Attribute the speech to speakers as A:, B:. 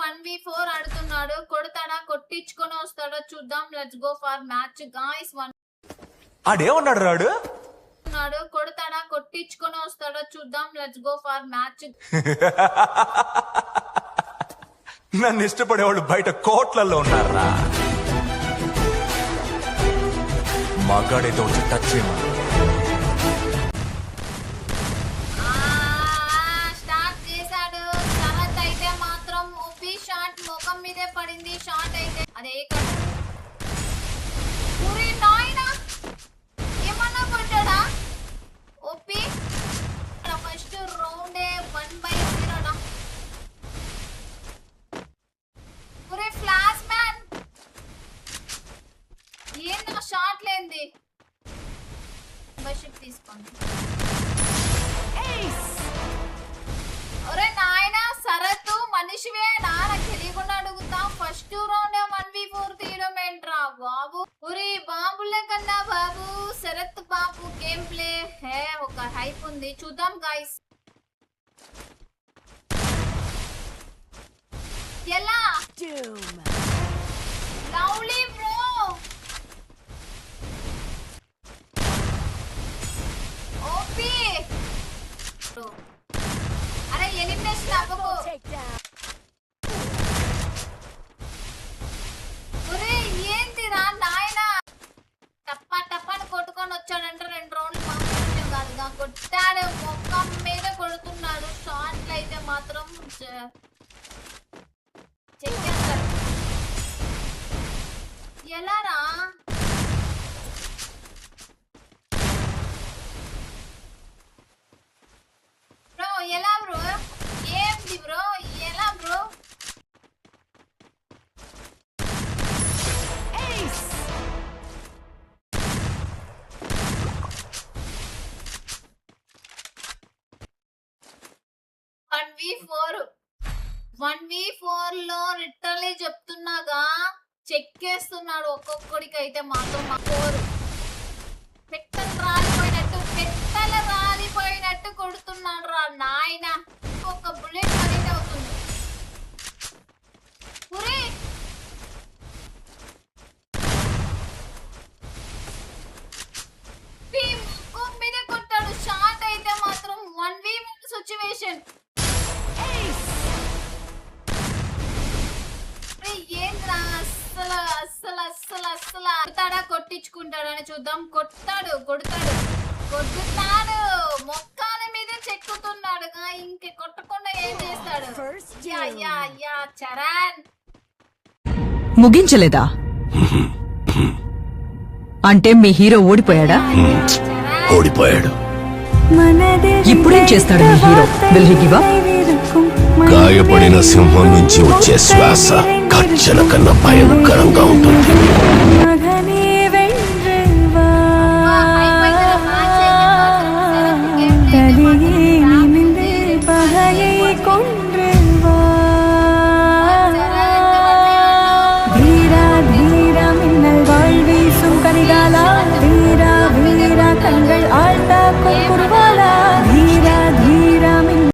A: 1v4 ఆడుతున్నాడు. కొడతాడా కొట్టించుకొని వస్తాడో చూద్దాం. Let's go for match guys.
B: ఆడేమన్నాడు రాడు
A: కొడతాడా కొట్టించుకొని వస్తాడో చూద్దాం. Let's go for match.
B: నన్ను ఇష్టపడేవాళ్ళు బయట కోట్లలో ఉన్నారా? మగాడైతే వచ్చి టచ్ చేయమని
A: స్టార్ట్ చేశాడు. శరత్ అయితే మాత్రం ఓపీ షాట్ ముఖం మీదే పడింది. షాట్ అయితే అదే ఏమన్నా కొట్టాడా ఓపీ. ఫస్ట్ రౌండే 1/0. ఫ్లాష్ మ్యాన్ ఏందో షాట్ లేంది. మెంబర్షిప్ తీసుకోండి. ఒరే నాయన శరత్ మనిషివే నాకు తెలియకుండా అడుగుతా. ఫస్ట్ రౌండ్ 1v4 తీయడం ఏంట్రా బాబు. ఒరే బాబులే కన్నా బాబు శరత్ బాబు గేమ్ ప్లే హే ఒక హైప్ ఉంది. చూద్దాం గైస్. ఎలా లవ్లీ బ్రో. ఓపీ అరే ఎలిమినేషన్ అవ్వకు. ఒరే ఏంటిరా నాయన టప్పా టప్పాని కొట్టుకొని వచ్చాడంటే 2 రౌండ్లు మాత్రం కాదుగా కొట్టాడు. మొక్కం మీద కొడుతున్నాడు. షాట్లు అయితే మాత్రం చెక్కేస్తాడు. ఎలారా బ్రో ఎలా బ్రో ఏంది బ్రో ఎలా బ్రో. వన్ వి ఫోర్ లో లిటరలీ చెప్తున్నాగా చెక్కేస్తున్నాడు. ఒక్కొక్కడికి అయితే మాత్రం పెట్టలు రాలిపోయినట్టు కొడుతున్నాడు రా నాయన. ఒక బుల్లెట్ అనేది అవుతుంది. ముఖం మీద కొట్టాడు. షాట్ అయితే మాత్రం 1v1 సిచ్యువేషన్. ఏంద్రా అస్సలు అస్సలు అస్సలు అస్సలు కొడతాడా కొట్టించుకుంటాడని చూద్దాం. కొడతాడు మొక్కాల మీద చెక్కుతున్నాడుగా. ఇంక కొట్టకుండా ఏం చేస్తాడు. చరణ్
C: ముగించలేదా అంటే మీ హీరో ఓడిపోయాడా?
D: ఓడిపోయాడు.
C: ఇప్పుడేం చేస్తాడు మీ hero? Will he give up?
D: గాయపడిన సింహం నుంచి వచ్చే శ్వాస కచ్చల కన్నా భయంకరంగా ఉంటుంది.